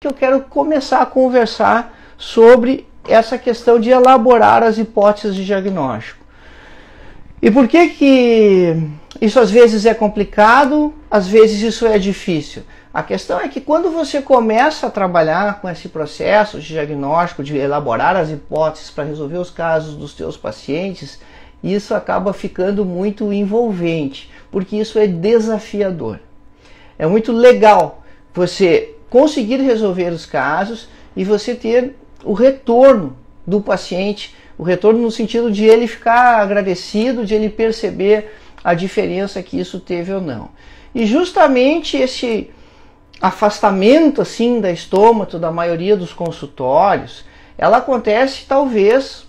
que eu quero começar a conversar sobre essa questão de elaborar as hipóteses de diagnóstico. E por que isso às vezes é complicado, às vezes isso é difícil? A questão é que quando você começa a trabalhar com esse processo de diagnóstico, de elaborar as hipóteses para resolver os casos dos teus pacientes, isso acaba ficando muito envolvente, porque isso é desafiador. É muito legal você conseguir resolver os casos e você ter o retorno do paciente, o retorno no sentido de ele ficar agradecido, de ele perceber a diferença que isso teve ou não. E justamente esse afastamento assim da estômato da maioria dos consultórios, ela acontece talvez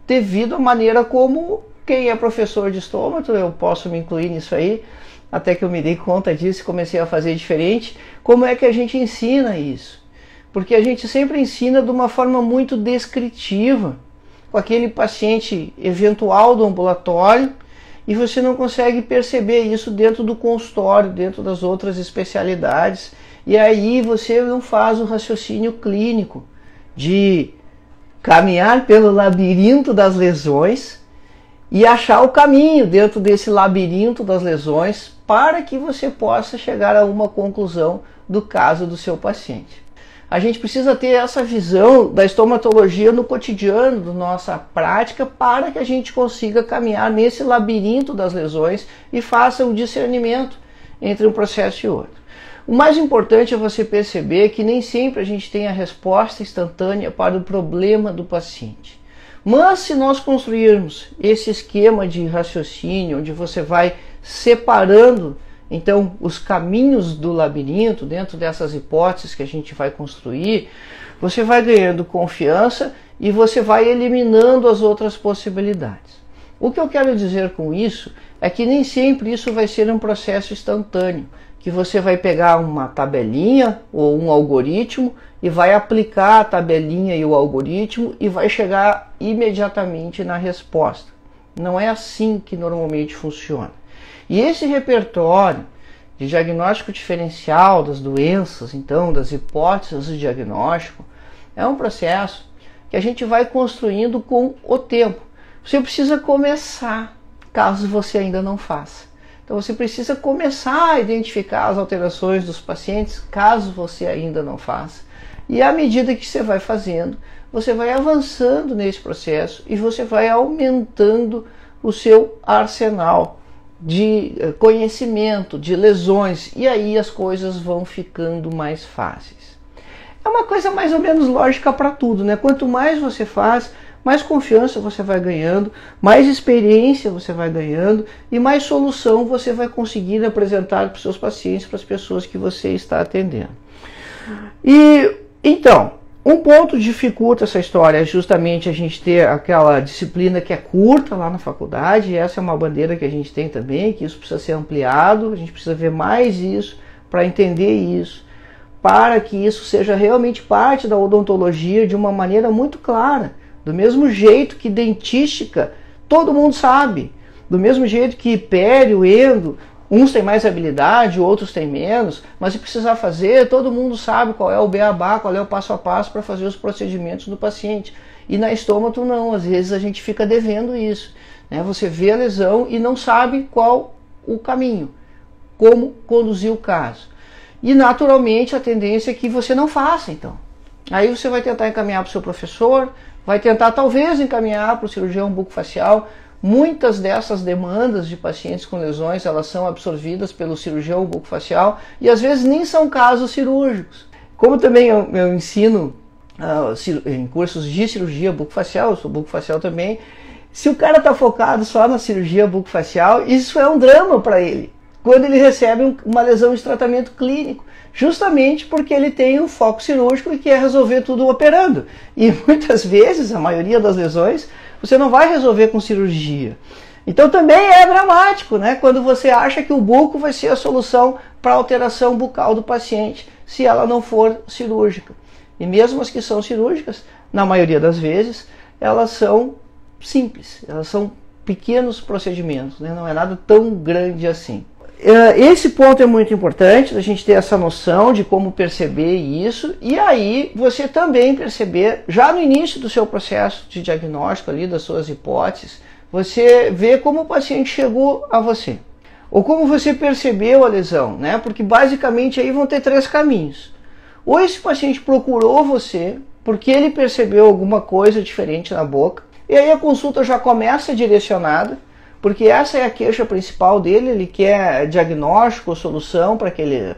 devido à maneira como quem é professor de estômato, eu posso me incluir nisso aí, até que eu me dei conta disso e comecei a fazer diferente, como é que a gente ensina isso? Porque a gente sempre ensina de uma forma muito descritiva, com aquele paciente eventual do ambulatório, e você não consegue perceber isso dentro do consultório, dentro das outras especialidades, e aí você não faz o raciocínio clínico de caminhar pelo labirinto das lesões e achar o caminho dentro desse labirinto das lesões para que você possa chegar a uma conclusão do caso do seu paciente. A gente precisa ter essa visão da estomatologia no cotidiano, da nossa prática, para que a gente consiga caminhar nesse labirinto das lesões e faça o discernimento entre um processo e outro. O mais importante é você perceber que nem sempre a gente tem a resposta instantânea para o problema do paciente. Mas se nós construirmos esse esquema de raciocínio, onde você vai separando então os caminhos do labirinto, dentro dessas hipóteses que a gente vai construir, você vai ganhando confiança e você vai eliminando as outras possibilidades. O que eu quero dizer com isso é que nem sempre isso vai ser um processo instantâneo, que você vai pegar uma tabelinha ou um algoritmo e vai aplicar a tabelinha e o algoritmo e vai chegar imediatamente na resposta. Não é assim que normalmente funciona. E esse repertório de diagnóstico diferencial das doenças, então das hipóteses de diagnóstico, é um processo que a gente vai construindo com o tempo. Você precisa começar, caso você ainda não faça. Então você precisa começar a identificar as alterações dos pacientes, caso você ainda não faça. E à medida que você vai fazendo, você vai avançando nesse processo e você vai aumentando o seu arsenal de conhecimento, de lesões, e aí as coisas vão ficando mais fáceis. É uma coisa mais ou menos lógica para tudo, né? Quanto mais você faz, mais confiança você vai ganhando, mais experiência você vai ganhando e mais solução você vai conseguir apresentar para os seus pacientes, para as pessoas que você está atendendo. E então, um ponto que dificulta essa história é justamente a gente ter aquela disciplina que é curta lá na faculdade, e essa é uma bandeira que a gente tem também, que isso precisa ser ampliado, a gente precisa ver mais isso para entender isso, para que isso seja realmente parte da odontologia de uma maneira muito clara, do mesmo jeito que dentística todo mundo sabe, do mesmo jeito que pério, endo, uns têm mais habilidade, outros têm menos, mas se precisar fazer, todo mundo sabe qual é o beabá, qual é o passo a passo para fazer os procedimentos do paciente. E na estômato não, às vezes a gente fica devendo isso, né? Você vê a lesão e não sabe qual o caminho, como conduzir o caso. E naturalmente a tendência é que você não faça então. Aí você vai tentar encaminhar para o seu professor, vai tentar talvez encaminhar para o cirurgião bucofacial. Muitas dessas demandas de pacientes com lesões, elas são absorvidas pelo cirurgião bucofacial e às vezes nem são casos cirúrgicos. Como também eu ensino em cursos de cirurgia bucofacial, eu sou bucofacial também, se o cara está focado só na cirurgia bucofacial, isso é um drama para ele, quando ele recebe uma lesão de tratamento clínico, justamente porque ele tem um foco cirúrgico e quer resolver tudo operando. E muitas vezes, a maioria das lesões, você não vai resolver com cirurgia. Então também é dramático, né? Quando você acha que o buco vai ser a solução para a alteração bucal do paciente, se ela não for cirúrgica. E mesmo as que são cirúrgicas, na maioria das vezes, elas são simples, elas são pequenos procedimentos, né? Não é nada tão grande assim. esse ponto é muito importante, a gente ter essa noção de como perceber isso, e aí você também perceber, já no início do seu processo de diagnóstico ali, das suas hipóteses, você vê como o paciente chegou a você, ou como você percebeu a lesão, né? Porque basicamente aí vão ter 3 caminhos. Ou esse paciente procurou você porque ele percebeu alguma coisa diferente na boca, e aí a consulta já começa direcionada, porque essa é a queixa principal dele, ele quer diagnóstico ou solução para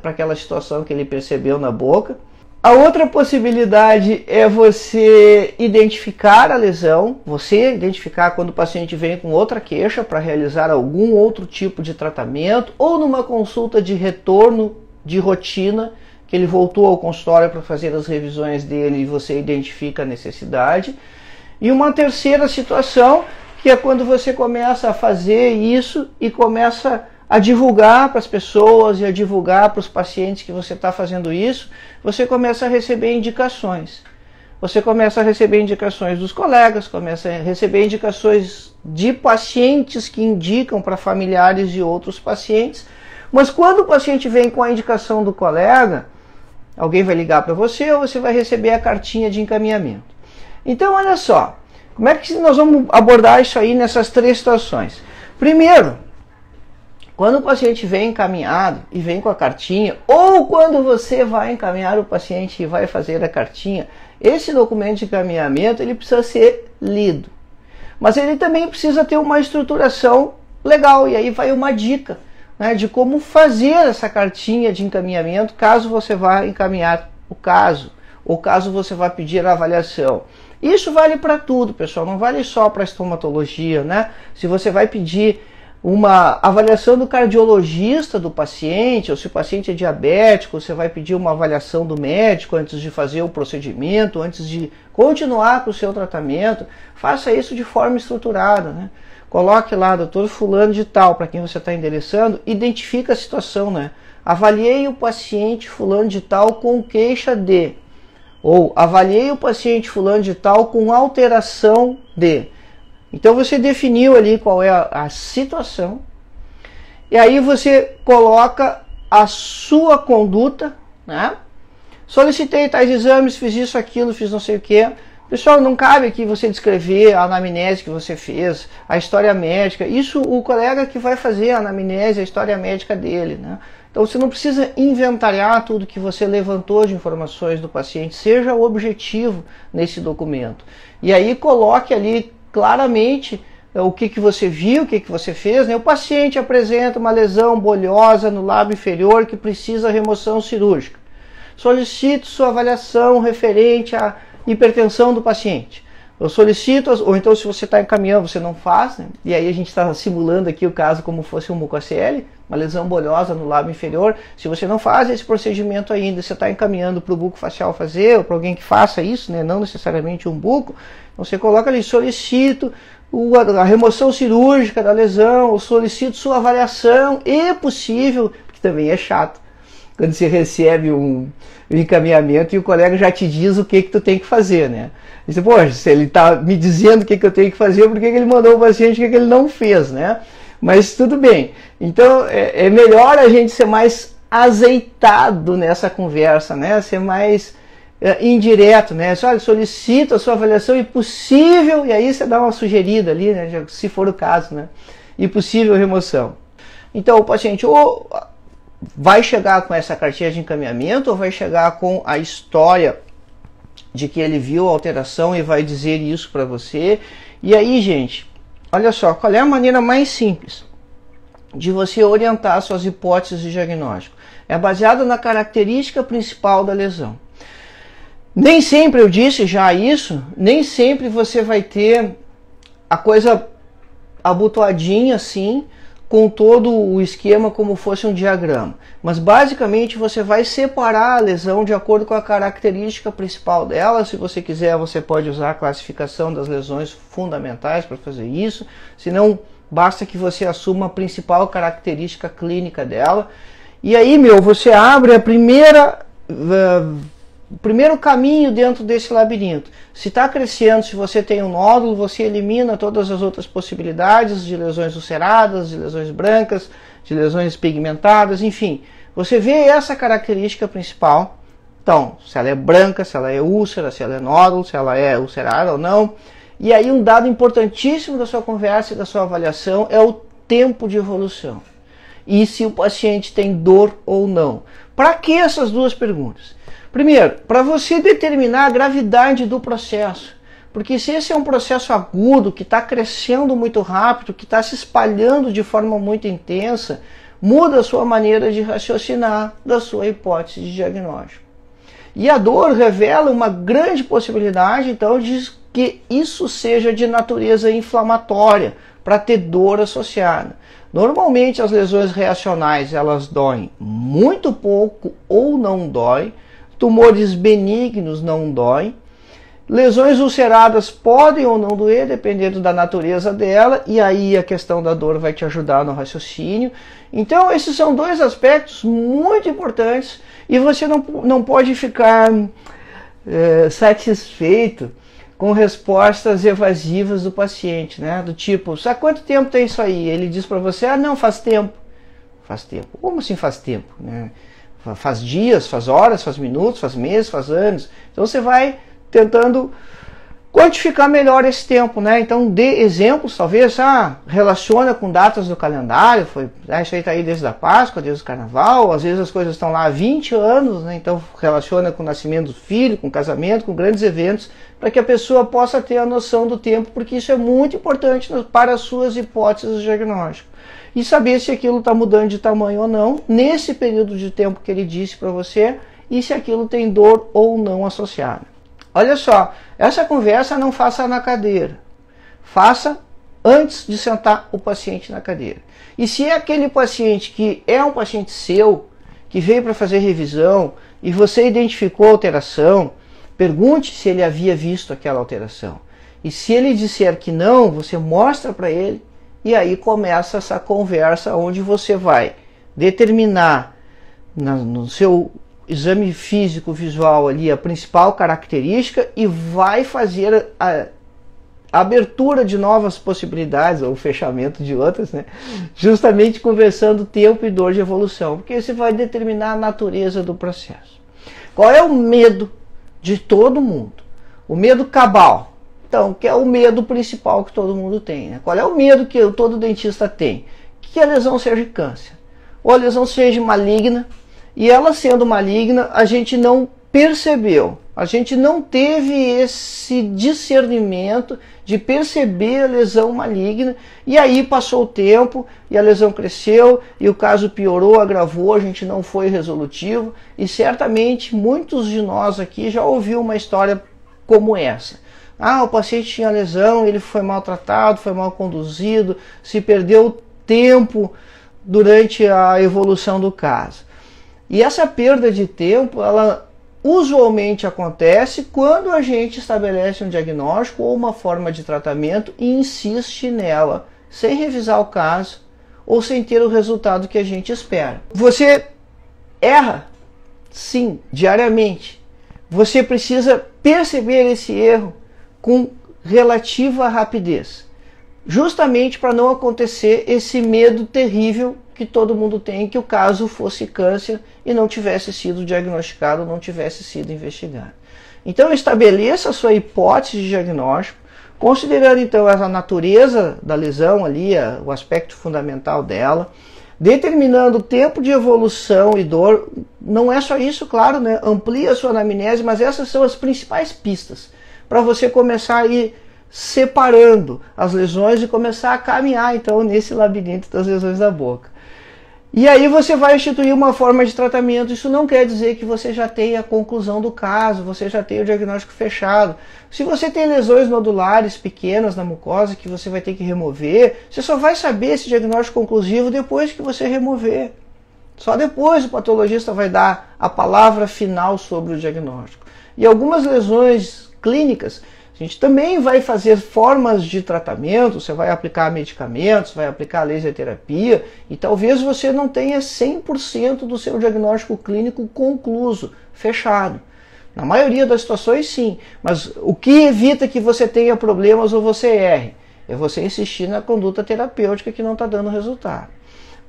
aquela situação que ele percebeu na boca. A outra possibilidade é você identificar a lesão, você identificar quando o paciente vem com outra queixa para realizar algum outro tipo de tratamento, ou numa consulta de retorno de rotina, que ele voltou ao consultório para fazer as revisões dele e você identifica a necessidade. E uma terceira situação, que é quando você começa a fazer isso e começa a divulgar para as pessoas e a divulgar para os pacientes que você está fazendo isso, você começa a receber indicações. Você começa a receber indicações dos colegas, começa a receber indicações de pacientes que indicam para familiares de outros pacientes. Mas quando o paciente vem com a indicação do colega, alguém vai ligar para você ou você vai receber a cartinha de encaminhamento. Então, olha só, como é que nós vamos abordar isso aí nessas 3 situações? Primeiro, quando o paciente vem encaminhado e vem com a cartinha, ou quando você vai encaminhar o paciente e vai fazer a cartinha, esse documento de encaminhamento ele precisa ser lido. Mas ele também precisa ter uma estruturação legal, e aí vai uma dica, né, de como fazer essa cartinha de encaminhamento caso você vá encaminhar o caso, ou caso você vá pedir a avaliação. Isso vale para tudo, pessoal, não vale só para estomatologia, né? Se você vai pedir uma avaliação do cardiologista do paciente, ou se o paciente é diabético, você vai pedir uma avaliação do médico antes de fazer o procedimento, antes de continuar com o seu tratamento, faça isso de forma estruturada, né? Coloque lá, doutor fulano de tal, para quem você está endereçando, identifica a situação, né? Avaliei o paciente fulano de tal com queixa de, ou avaliei o paciente fulano de tal com alteração de. Então você definiu ali qual é a situação, e aí você coloca a sua conduta, né? Solicitei tais exames, fiz isso, aquilo, fiz não sei o que. Pessoal, não cabe aqui você descrever a anamnese que você fez, a história médica. Isso o colega que vai fazer a anamnese, a história médica dele, né? Então você não precisa inventariar tudo que você levantou de informações do paciente, seja objetivo nesse documento. E aí coloque ali claramente o que você viu, o que você fez, né? O paciente apresenta uma lesão bolhosa no lábio inferior que precisa remoção cirúrgica. Solicito sua avaliação referente à hipertensão do paciente. Eu solicito, ou então se você está encaminhando, você não faz, né? E aí a gente está simulando aqui o caso como fosse um mucocele, uma lesão bolhosa no lábio inferior. Se você não faz esse procedimento ainda, você está encaminhando para o bucofacial fazer, ou para alguém que faça isso, né? Não necessariamente um buco, então você coloca ali, solicito a remoção cirúrgica da lesão, ou solicito sua avaliação, e possível, que também é chato, quando você recebe um encaminhamento e o colega já te diz o que tu tem que fazer, né? E você, poxa, se ele está me dizendo o que eu tenho que fazer, por que ele mandou o paciente o que ele não fez, né? Mas tudo bem. Então é melhor a gente ser mais azeitado nessa conversa, né? Ser mais indireto, né? Olha, solicito a sua avaliação e possível, e aí você dá uma sugerida ali, né? Se for o caso, né? E possível remoção. Então o paciente ou vai chegar com essa cartinha de encaminhamento ou vai chegar com a história de que ele viu a alteração e vai dizer isso para você. E aí, gente, olha só, qual é a maneira mais simples de você orientar suas hipóteses de diagnóstico? É baseada na característica principal da lesão. Nem sempre, eu disse já isso, nem sempre você vai ter a coisa abotoadinha assim, com todo o esquema como fosse um diagrama. Mas basicamente você vai separar a lesão de acordo com a característica principal dela. Se você quiser, você pode usar a classificação das lesões fundamentais para fazer isso. Se não, basta que você assuma a principal característica clínica dela. E aí, você abre o primeiro caminho dentro desse labirinto. Se está crescendo, se você tem um nódulo, você elimina todas as outras possibilidades de lesões ulceradas, de lesões brancas, de lesões pigmentadas, enfim. Você vê essa característica principal. Então, se ela é branca, se ela é úlcera, se ela é nódulo, se ela é ulcerada ou não. E aí um dado importantíssimo da sua conversa e da sua avaliação é o tempo de evolução. E se o paciente tem dor ou não. Para que essas duas perguntas? Primeiro, para você determinar a gravidade do processo. Porque se esse é um processo agudo, que está crescendo muito rápido, que está se espalhando de forma muito intensa, muda a sua maneira de raciocinar da sua hipótese de diagnóstico. E a dor revela uma grande possibilidade, então, de que isso seja de natureza inflamatória, para ter dor associada. Normalmente as lesões reacionais elas doem muito pouco ou não doem, tumores benignos não doem, lesões ulceradas podem ou não doer, dependendo da natureza dela, e aí a questão da dor vai te ajudar no raciocínio. Então esses são dois aspectos muito importantes e você não pode ficar satisfeito com respostas evasivas do paciente, né? Do tipo, sabe quanto tempo tem isso aí? Ele diz para você, ah não, faz tempo. Faz tempo. Como assim faz tempo? Né? Faz dias, faz horas, faz minutos, faz meses, faz anos. Então você vai tentando quantificar melhor esse tempo, né? Então dê exemplos, talvez, relaciona com datas do calendário, isso aí está aí desde a Páscoa, desde o Carnaval, às vezes as coisas estão lá há 20 anos, né? Então relaciona com o nascimento do filho, com o casamento, com grandes eventos, para que a pessoa possa ter a noção do tempo, porque isso é muito importante para as suas hipóteses de diagnóstico. E saber se aquilo está mudando de tamanho ou não, nesse período de tempo que ele disse para você, e se aquilo tem dor ou não associada. Olha só, essa conversa não faça na cadeira, faça antes de sentar o paciente na cadeira. E se é aquele paciente que é um paciente seu, que veio para fazer revisão e você identificou a alteração, pergunte se ele havia visto aquela alteração. E se ele disser que não, você mostra para ele e aí começa essa conversa onde você vai determinar no seu exame físico visual ali a principal característica e vai fazer a abertura de novas possibilidades ou o fechamento de outras, né? Justamente conversando tempo e dor de evolução, porque você vai determinar a natureza do processo. Qual é o medo de todo mundo? O medo cabal. Então, que é o medo principal que todo mundo tem, né? Qual é o medo que todo dentista tem? Que a lesão seja câncer, ou a lesão seja maligna, e ela sendo maligna, a gente não percebeu, a gente não teve esse discernimento de perceber a lesão maligna, e aí passou o tempo, e a lesão cresceu, e o caso piorou, agravou, a gente não foi resolutivo, e certamente muitos de nós aqui já ouviu uma história como essa. O paciente tinha lesão, ele foi maltratado, foi mal conduzido, se perdeu tempo durante a evolução do caso. E essa perda de tempo, ela usualmente acontece quando a gente estabelece um diagnóstico ou uma forma de tratamento e insiste nela, sem revisar o caso ou sem ter o resultado que a gente espera. Você erra, sim, diariamente. Você precisa perceber esse erro com relativa rapidez, justamente para não acontecer esse medo terrível que todo mundo tem, que o caso fosse câncer e não tivesse sido diagnosticado, não tivesse sido investigado. Então estabeleça a sua hipótese de diagnóstico, considerando então a natureza da lesão ali, o aspecto fundamental dela, determinando o tempo de evolução e dor. Não é só isso, claro, né? Amplia a sua anamnese, mas essas são as principais pistas para você começar a ir separando as lesões e começar a caminhar então nesse labirinto das lesões da boca. E aí você vai instituir uma forma de tratamento. Isso não quer dizer que você já tenha a conclusão do caso, você já tenha o diagnóstico fechado. Se você tem lesões nodulares pequenas na mucosa que você vai ter que remover, você só vai saber esse diagnóstico conclusivo depois que você remover. Só depois o patologista vai dar a palavra final sobre o diagnóstico. E algumas lesões clínicas, a gente também vai fazer formas de tratamento, você vai aplicar medicamentos, vai aplicar laser terapia, e talvez você não tenha 100% do seu diagnóstico clínico concluso, fechado. Na maioria das situações sim, mas o que evita que você tenha problemas ou você erre? É você insistir na conduta terapêutica que não está dando resultado.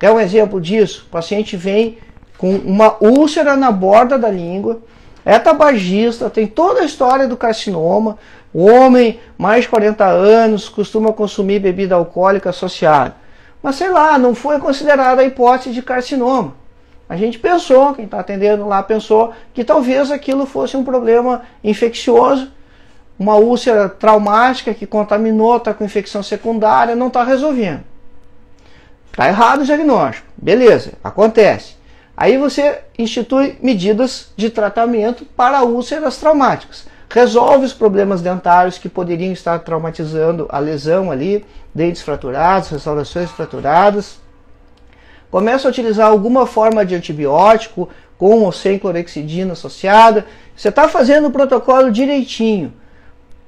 Quer um exemplo disso? O paciente vem com uma úlcera na borda da língua, é tabagista, tem toda a história do carcinoma, o homem, mais de 40 anos, costuma consumir bebida alcoólica associada. Mas sei lá, não foi considerada a hipótese de carcinoma. A gente pensou, quem está atendendo lá pensou, que talvez aquilo fosse um problema infeccioso, uma úlcera traumática que contaminou, está com infecção secundária, não está resolvendo. Está errado o diagnóstico. Beleza, acontece. Aí você institui medidas de tratamento para úlceras traumáticas. Resolve os problemas dentários que poderiam estar traumatizando a lesão ali, dentes fraturados, restaurações fraturadas. Começa a utilizar alguma forma de antibiótico, com ou sem clorexidina associada. Você está fazendo o protocolo direitinho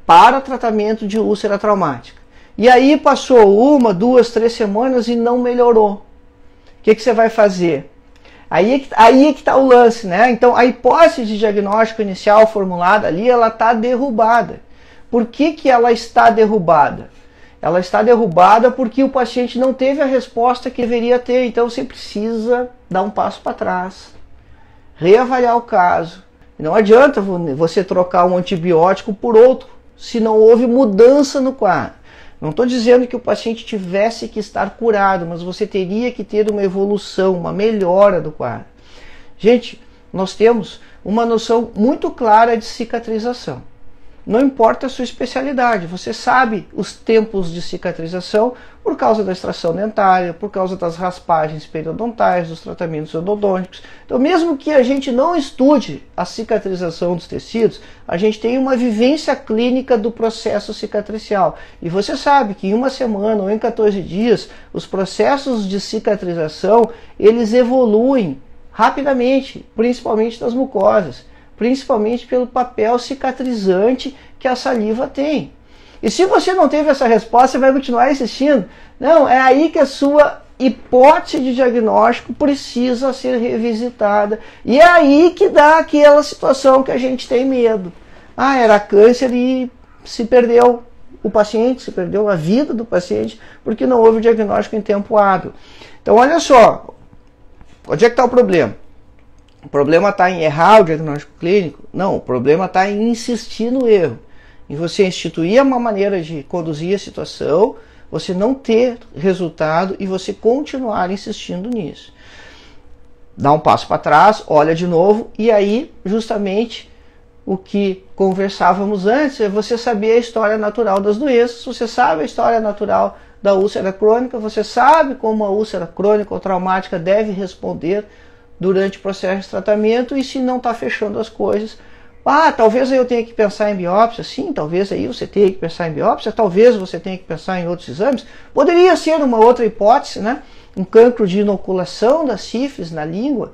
para tratamento de úlcera traumática. E aí passou 1, 2, 3 semanas e não melhorou. O que você vai fazer? Aí é que está o lance, né? Então a hipótese de diagnóstico inicial formulada ali, ela está derrubada. Por que ela está derrubada? Ela está derrubada porque o paciente não teve a resposta que deveria ter. Então você precisa dar um passo para trás, reavaliar o caso. Não adianta você trocar um antibiótico por outro, se não houve mudança no quadro. Não estou dizendo que o paciente tivesse que estar curado, mas você teria que ter uma evolução, uma melhora do quadro. Gente, nós temos uma noção muito clara de cicatrização. Não importa a sua especialidade, você sabe os tempos de cicatrização por causa da extração dentária, por causa das raspagens periodontais, dos tratamentos odontológicos. Então, mesmo que a gente não estude a cicatrização dos tecidos, a gente tem uma vivência clínica do processo cicatricial. E você sabe que em 1 semana ou em 14 dias, os processos de cicatrização, eles evoluem rapidamente, principalmente das mucosas, principalmente pelo papel cicatrizante que a saliva tem. E se você não teve essa resposta, você vai continuar insistindo? Não, é aí que a sua hipótese de diagnóstico precisa ser revisitada. E é aí que dá aquela situação que a gente tem medo. Ah, era câncer e se perdeu o paciente, se perdeu a vida do paciente, porque não houve o diagnóstico em tempo hábil. Então, olha só, onde é que está o problema? O problema está em errar o diagnóstico clínico? Não, o problema está em insistir no erro. Em você instituir uma maneira de conduzir a situação, você não ter resultado e você continuar insistindo nisso. Dá um passo para trás, olha de novo, e aí justamente o que conversávamos antes é você saber a história natural das doenças. Você sabe a história natural da úlcera crônica, você sabe como a úlcera crônica ou traumática deve responder durante o processo de tratamento, e se não está fechando as coisas, talvez aí eu tenha que pensar em biópsia. Sim, talvez aí você tenha que pensar em biópsia, talvez você tenha que pensar em outros exames. Poderia ser uma outra hipótese, né? Um cancro de inoculação da sífilis na língua.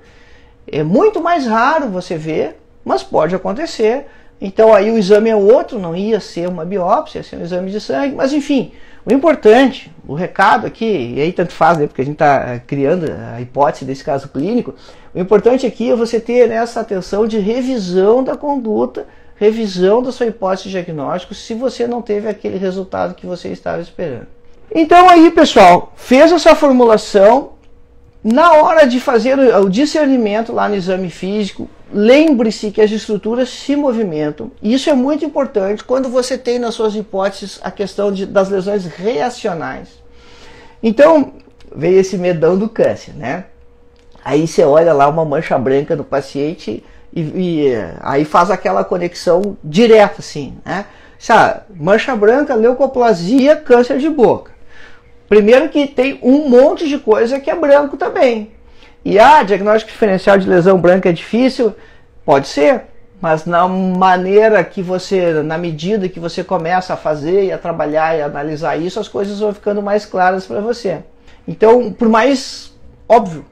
É muito mais raro você ver, mas pode acontecer. Então aí o exame é outro, não ia ser uma biópsia, ia ser um exame de sangue, mas enfim, o importante, o recado aqui, e aí tanto faz, né, porque a gente está criando a hipótese desse caso clínico, o importante aqui é você ter essa atenção de revisão da conduta, revisão da sua hipótese de diagnóstico, se você não teve aquele resultado que você estava esperando. Então aí, pessoal, fez essa formulação, na hora de fazer o discernimento lá no exame físico, lembre-se que as estruturas se movimentam. E isso é muito importante quando você tem nas suas hipóteses a questão das lesões reacionais. Então, veio esse medão do câncer, né? Aí você olha lá uma mancha branca no paciente e aí faz aquela conexão direta, assim, né? Mancha branca, leucoplasia, câncer de boca. Primeiro que tem um monte de coisa que é branco também. E diagnóstico diferencial de lesão branca é difícil? Pode ser, mas na medida que você começa a fazer e a trabalhar e a analisar isso, as coisas vão ficando mais claras para você. Então, por mais óbvio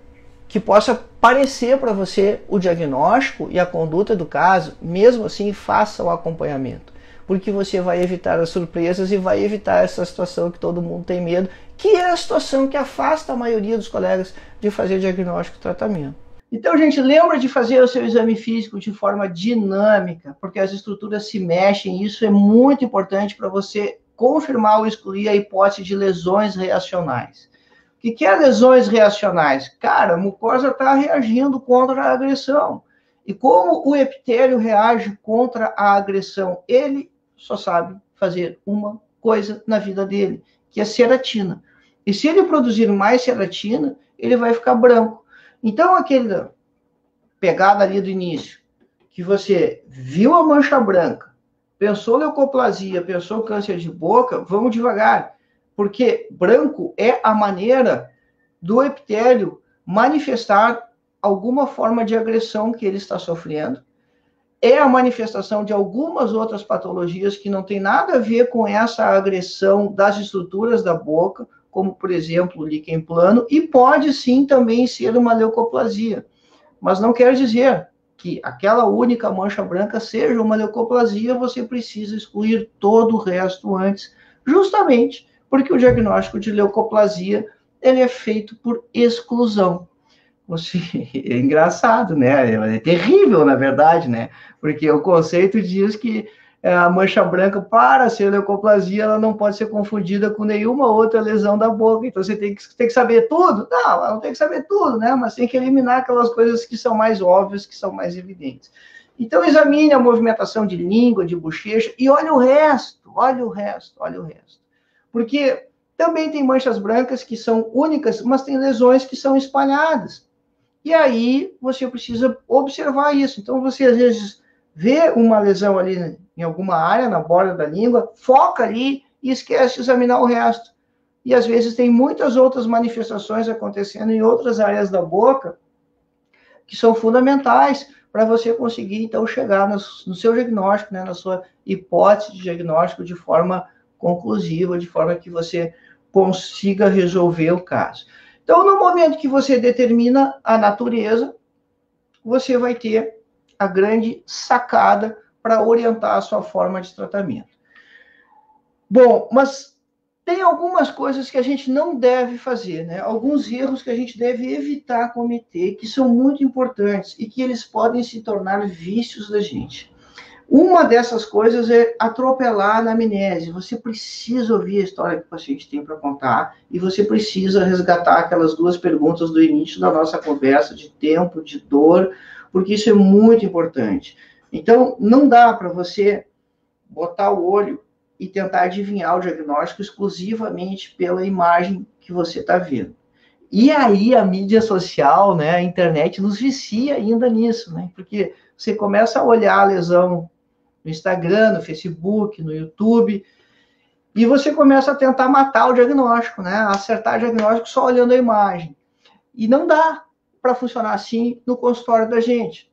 que possa parecer para você o diagnóstico e a conduta do caso, mesmo assim faça o acompanhamento, porque você vai evitar as surpresas e vai evitar essa situação que todo mundo tem medo, que é a situação que afasta a maioria dos colegas de fazer diagnóstico e tratamento. Então, gente, lembra de fazer o seu exame físico de forma dinâmica, porque as estruturas se mexem, e isso é muito importante para você confirmar ou excluir a hipótese de lesões reacionais. O que é lesões reacionais? Cara, a mucosa está reagindo contra a agressão. E como o epitélio reage contra a agressão? Ele só sabe fazer uma coisa na vida dele, que é ceratina. E se ele produzir mais ceratina, ele vai ficar branco. Então, aquela pegada ali do início, que você viu a mancha branca, pensou leucoplasia, pensou câncer de boca, vamos devagar, porque branco é a maneira do epitélio manifestar alguma forma de agressão que ele está sofrendo, é a manifestação de algumas outras patologias que não tem nada a ver com essa agressão das estruturas da boca, como, por exemplo, o líquen plano, e pode sim também ser uma leucoplasia. Mas não quer dizer que aquela única mancha branca seja uma leucoplasia, você precisa excluir todo o resto antes, justamente porque o diagnóstico de leucoplasia ele é feito por exclusão. É engraçado, né? É terrível, na verdade, né? Porque o conceito diz que a mancha branca, para ser leucoplasia, ela não pode ser confundida com nenhuma outra lesão da boca. Então, você tem que saber tudo? Não tem que saber tudo, né? Mas tem que eliminar aquelas coisas que são mais óbvias, que são mais evidentes. Então, examine a movimentação de língua, de bochecha, e olha o resto, olha o resto. Porque também tem manchas brancas que são únicas, mas tem lesões que são espalhadas. E aí, você precisa observar isso. Então, você, às vezes, vê uma lesão ali em alguma área, na borda da língua, foca ali e esquece de examinar o resto. E, às vezes, tem muitas outras manifestações acontecendo em outras áreas da boca que são fundamentais para você conseguir, então, chegar no seu diagnóstico, né, na sua hipótese de diagnóstico de forma conclusiva, de forma que você consiga resolver o caso. Então, no momento que você determina a natureza, você vai ter a grande sacada para orientar a sua forma de tratamento. Bom, mas tem algumas coisas que a gente não deve fazer, né? Alguns erros que a gente deve evitar cometer, que são muito importantes e que eles podem se tornar vícios da gente. Uma dessas coisas é atropelar a anamnese. Você precisa ouvir a história que o paciente tem para contar e você precisa resgatar aquelas duas perguntas do início da nossa conversa, de tempo, de dor, porque isso é muito importante. Então, não dá para você botar o olho e tentar adivinhar o diagnóstico exclusivamente pela imagem que você está vendo. E aí a mídia social, né, a internet nos vicia ainda nisso, né? Porque você começa a olhar a lesão no Instagram, no Facebook, no YouTube, e você começa a tentar matar o diagnóstico, né? Acertar o diagnóstico só olhando a imagem. E não dá para funcionar assim no consultório da gente.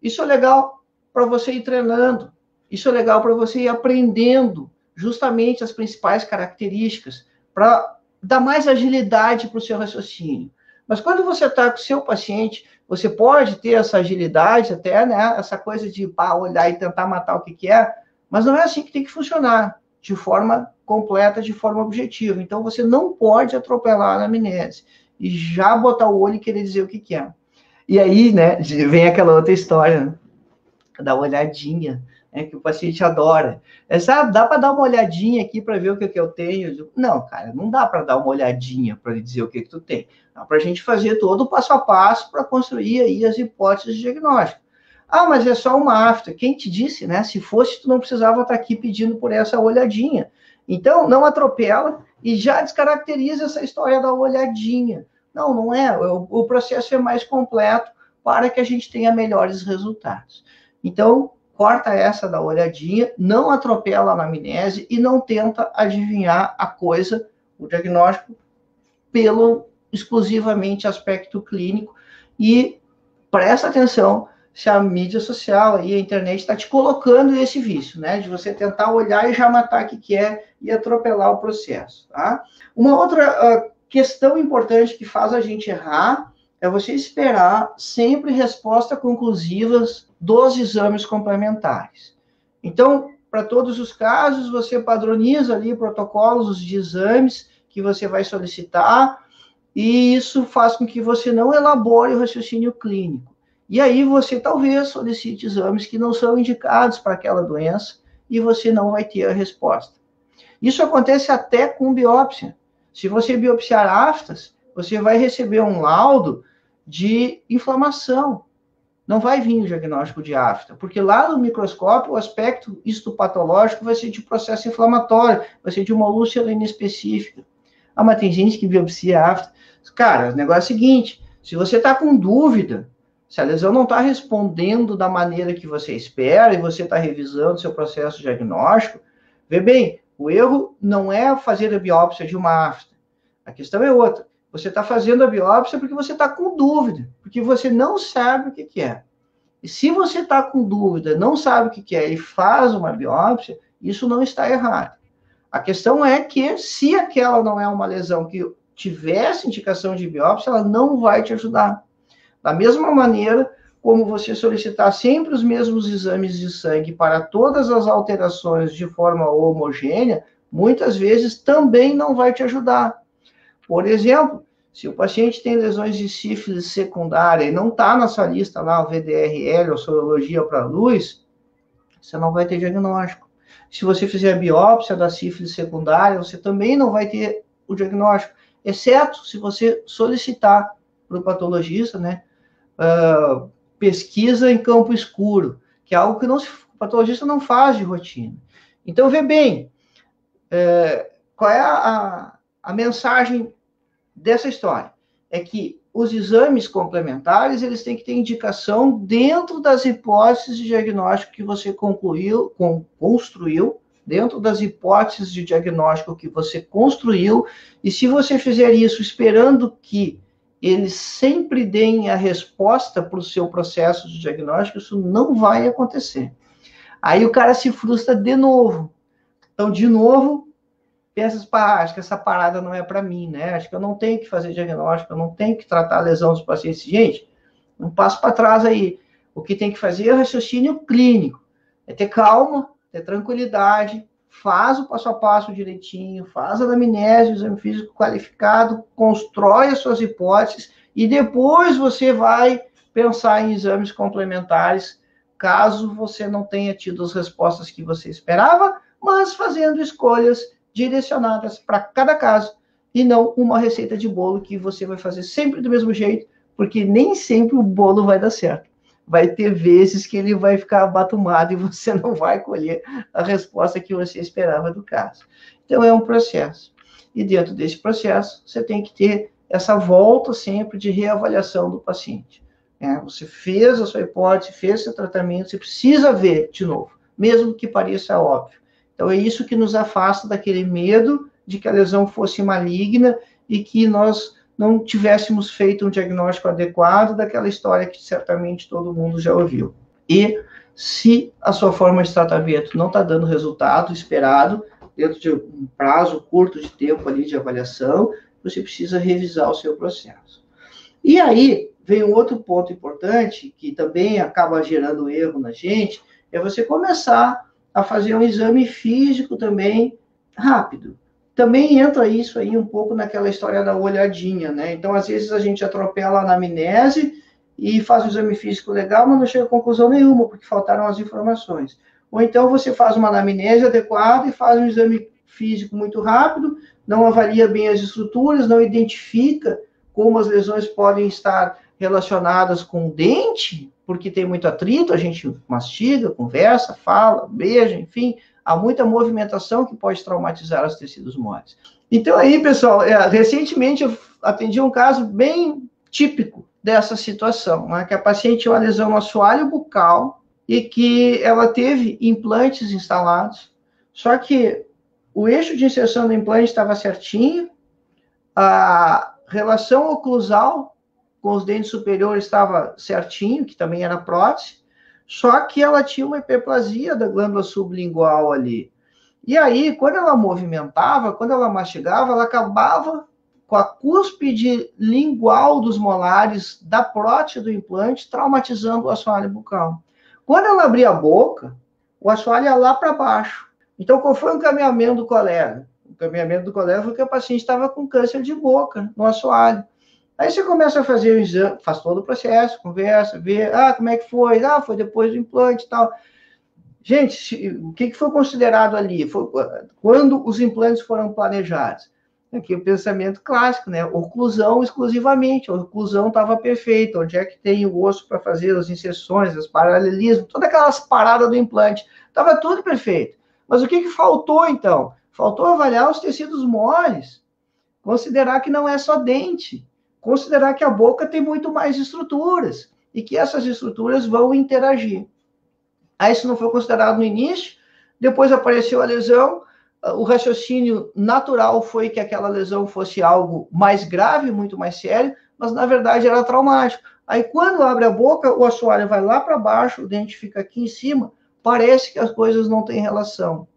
Isso é legal para você ir treinando, isso é legal para você ir aprendendo justamente as principais características, para dar mais agilidade para o seu raciocínio. Mas quando você está com o seu paciente, você pode ter essa agilidade até, né? Essa coisa de olhar e tentar matar o que é, mas não é assim que tem que funcionar, de forma completa, de forma objetiva. Então, você não pode atropelar a anamnese e já botar o olho e querer dizer o que é. E aí, né, vem aquela outra história, né? Da olhadinha, né, que o paciente adora. Dá para dar uma olhadinha aqui para ver o que eu tenho? Não, cara, não dá para dar uma olhadinha para dizer o que tu tem. Dá para a gente fazer todo o passo a passo para construir aí as hipóteses de diagnóstico. Mas é só uma afta. Quem te disse, né? Se fosse, tu não precisava estar aqui pedindo por essa olhadinha. Então, não atropela e já descaracteriza essa história da olhadinha. Não é. O processo é mais completo para que a gente tenha melhores resultados. Então, corta essa da olhadinha, não atropela a anamnese e não tenta adivinhar a coisa, o diagnóstico, pelo exclusivamente aspecto clínico. E presta atenção se a mídia social e a internet está te colocando esse vício, né? De você tentar olhar e já matar o que é e atropelar o processo, tá? Uma outra questão importante que faz a gente errar é você esperar sempre respostas conclusivas dos exames complementares. Então, para todos os casos, você padroniza ali protocolos de exames que você vai solicitar, e isso faz com que você não elabore o raciocínio clínico. E aí você talvez solicite exames que não são indicados para aquela doença, e você não vai ter a resposta. Isso acontece até com biópsia. Se você biopsiar aftas, você vai receber um laudo de inflamação. Não vai vir o diagnóstico de afta, porque lá no microscópio o aspecto histopatológico vai ser de processo inflamatório, vai ser de uma úlcera inespecífica. Ah, mas tem gente que biopsia afta. Cara, o negócio é o seguinte, se você está com dúvida, se a lesão não está respondendo da maneira que você espera e você está revisando seu processo diagnóstico, vê bem, o erro não é fazer a biópsia de uma afta. A questão é outra. Você está fazendo a biópsia porque você está com dúvida, porque você não sabe o que é. E se você está com dúvida, não sabe o que é e faz uma biópsia, isso não está errado. A questão é que se aquela não é uma lesão que tivesse indicação de biópsia, ela não vai te ajudar. Da mesma maneira como você solicitar sempre os mesmos exames de sangue para todas as alterações de forma homogênea, muitas vezes também não vai te ajudar. Por exemplo, se o paciente tem lesões de sífilis secundária e não está na sua lista lá, o VDRL, ou sorologia para luz, você não vai ter diagnóstico. Se você fizer a biópsia da sífilis secundária, você também não vai ter o diagnóstico, exceto se você solicitar para o patologista, né, pesquisa em campo escuro, que é algo que o patologista não faz de rotina. Então, vê bem, qual é a mensagem dessa história? É que os exames complementares, eles têm que ter indicação dentro das hipóteses de diagnóstico que você construiu, dentro das hipóteses de diagnóstico que você construiu, e se você fizer isso esperando que eles sempre deem a resposta para o seu processo de diagnóstico, isso não vai acontecer. Aí o cara se frustra de novo. Então, de novo, pensa, acho que essa parada não é para mim, né? Acho que eu não tenho que fazer diagnóstico, eu não tenho que tratar a lesão dos pacientes. Gente, um passo para trás aí. O que tem que fazer é o raciocínio clínico. É ter calma, ter tranquilidade, faz o passo a passo direitinho, faz a anamnese, o exame físico qualificado, constrói as suas hipóteses e depois você vai pensar em exames complementares, caso você não tenha tido as respostas que você esperava, mas fazendo escolhas direcionadas para cada caso e não uma receita de bolo que você vai fazer sempre do mesmo jeito, porque nem sempre o bolo vai dar certo. Vai ter vezes que ele vai ficar abatumado e você não vai colher a resposta que você esperava do caso. Então, é um processo. E dentro desse processo, você tem que ter essa volta sempre de reavaliação do paciente. Você fez a sua hipótese, fez seu tratamento, você precisa ver de novo, mesmo que pareça óbvio. Então, é isso que nos afasta daquele medo de que a lesão fosse maligna e que nós não tivéssemos feito um diagnóstico adequado daquela história que certamente todo mundo já ouviu. E se a sua forma de tratamento não está dando resultado esperado, dentro de um prazo curto de tempo ali de avaliação, você precisa revisar o seu processo. E aí, vem um outro ponto importante, que também acaba gerando erro na gente, é você começar a fazer um exame físico também rápido. Também entra isso aí um pouco naquela história da olhadinha, né? Então, às vezes, a gente atropela a anamnese e faz um exame físico legal, mas não chega a conclusão nenhuma, porque faltaram as informações. Ou então, você faz uma anamnese adequada e faz um exame físico muito rápido, não avalia bem as estruturas, não identifica como as lesões podem estar relacionadas com o dente, porque tem muito atrito, a gente mastiga, conversa, fala, beija, enfim, há muita movimentação que pode traumatizar os tecidos moles. Então aí, pessoal, recentemente eu atendi um caso bem típico dessa situação, né, que a paciente tinha uma lesão no assoalho bucal e que ela teve implantes instalados, só que o eixo de inserção do implante estava certinho, a relação oclusal com os dentes superiores estava certinho, que também era prótese, só que ela tinha uma hiperplasia da glândula sublingual ali. E aí, quando ela movimentava, quando ela mastigava, ela acabava com a cúspide lingual dos molares da prótese do implante, traumatizando o assoalho bucal. Quando ela abria a boca, o assoalho ia lá para baixo. Então, qual foi o encaminhamento do colega? O encaminhamento do colega foi que a paciente estava com câncer de boca no assoalho. Aí você começa a fazer o exame, faz todo o processo, conversa, vê, como é que foi? Foi depois do implante e tal. Gente, o que foi considerado ali? Foi quando os implantes foram planejados? Aqui o pensamento clássico, né? Oclusão exclusivamente, a oclusão estava perfeita, onde é que tem o osso para fazer as inserções, os paralelismos, todas aquelas paradas do implante, estava tudo perfeito. Mas o que faltou, então? Faltou avaliar os tecidos moles, considerar que não é só dente, considerar que a boca tem muito mais estruturas, e que essas estruturas vão interagir. Aí isso não foi considerado no início, depois apareceu a lesão, o raciocínio natural foi que aquela lesão fosse algo mais grave, muito mais sério, mas na verdade era traumático. Aí quando abre a boca, o assoalho vai lá para baixo, o dente fica aqui em cima, parece que as coisas não têm relação.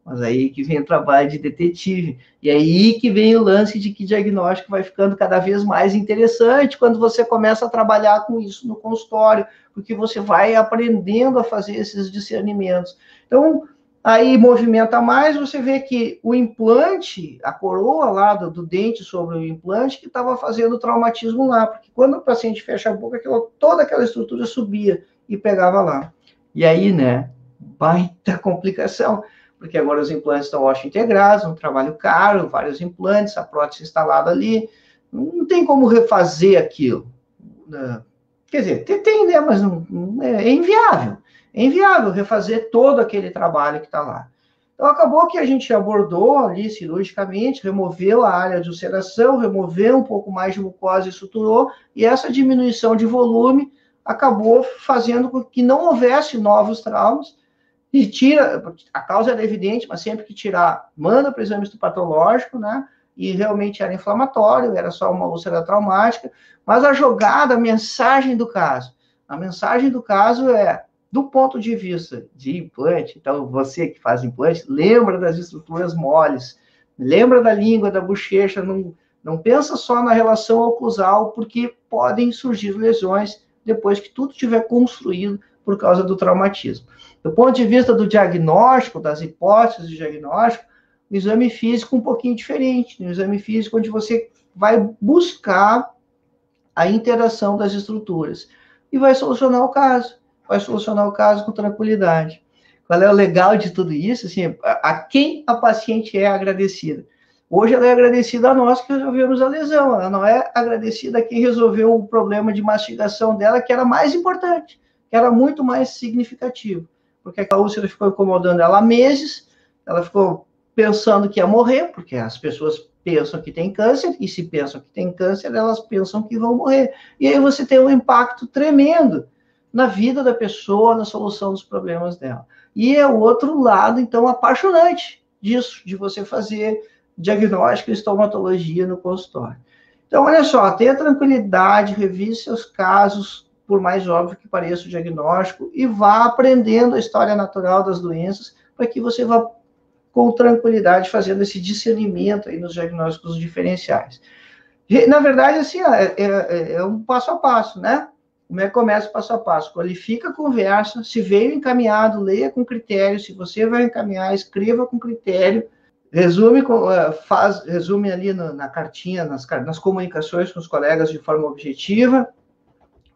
Mas aí que vem o trabalho de detetive. E aí que vem o lance de que diagnóstico vai ficando cada vez mais interessante quando você começa a trabalhar com isso no consultório, porque você vai aprendendo a fazer esses discernimentos. Então, aí movimenta mais, você vê que o implante, a coroa lá do dente sobre o implante, que estava fazendo o traumatismo lá, porque quando o paciente fecha a boca, toda aquela estrutura subia e pegava lá. E aí, né, baita complicação, porque agora os implantes estão osso-integrados, um trabalho caro, vários implantes, a prótese instalada ali, não tem como refazer aquilo. Quer dizer, tem, né, mas é inviável. É inviável refazer todo aquele trabalho que está lá. Então, acabou que a gente abordou ali cirurgicamente, removeu a área de ulceração, removeu um pouco mais de mucosa e suturou, e essa diminuição de volume acabou fazendo com que não houvesse novos traumas, e tira, a causa era evidente, mas sempre que tirar, manda para o exame histopatológico, né? E realmente era inflamatório, era só uma úlcera traumática, mas a jogada, a mensagem do caso é, do ponto de vista de implante, então você que faz implante, lembra das estruturas moles, lembra da língua, da bochecha, não pensa só na relação oclusal, porque podem surgir lesões depois que tudo estiver construído por causa do traumatismo. Do ponto de vista do diagnóstico, das hipóteses de diagnóstico, o exame físico é um pouquinho diferente. No exame físico, onde você vai buscar a interação das estruturas e vai solucionar o caso. Vai solucionar o caso com tranquilidade. Qual é o legal de tudo isso? Assim, a quem a paciente é agradecida? Hoje ela é agradecida a nós que resolvemos a lesão. Ela não é agradecida a quem resolveu o problema de mastigação dela, que era mais importante, que era muito mais significativo. Porque a úlcera ficou incomodando ela há meses, ela ficou pensando que ia morrer, porque as pessoas pensam que tem câncer, e se pensam que tem câncer, elas pensam que vão morrer. E aí você tem um impacto tremendo na vida da pessoa, na solução dos problemas dela. E é o outro lado, então, apaixonante disso, de você fazer diagnóstico e estomatologia no consultório. Então, olha só, tenha tranquilidade, revise seus casos, por mais óbvio que pareça o diagnóstico, e vá aprendendo a história natural das doenças, para que você vá com tranquilidade fazendo esse discernimento aí nos diagnósticos diferenciais. Na verdade, assim, é um passo a passo, né? Como é que começa o passo a passo? Qualifica a conversa, se veio encaminhado, leia com critério, se você vai encaminhar, escreva com critério, resume ali na cartinha, nas comunicações com os colegas de forma objetiva,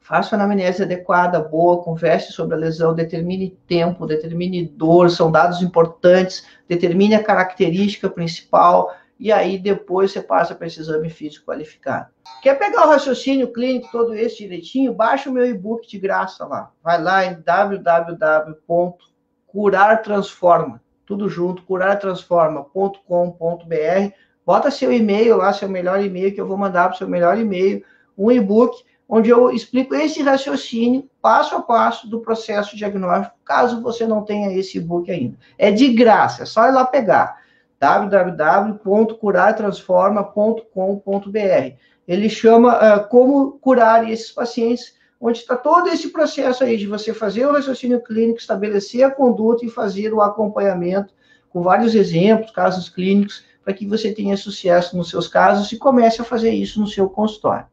faça uma anamnese adequada, boa, converse sobre a lesão, determine tempo, determine dor, são dados importantes, determine a característica principal, e aí depois você passa para esse exame físico qualificado. Quer pegar o raciocínio clínico todo esse direitinho? Baixa o meu e-book de graça lá. Vai lá em www.curartransforma, tudo junto, curartransforma.com.br, bota seu e-mail lá, seu melhor e-mail, que eu vou mandar para o seu melhor e-mail, um e-book, onde eu explico esse raciocínio, passo a passo, do processo diagnóstico, caso você não tenha esse e-book ainda. É de graça, é só ir lá pegar, www.curartransforma.com.br. Ele chama Como Curar esses pacientes, onde está todo esse processo aí de você fazer o raciocínio clínico, estabelecer a conduta e fazer o acompanhamento, com vários exemplos, casos clínicos, para que você tenha sucesso nos seus casos e comece a fazer isso no seu consultório.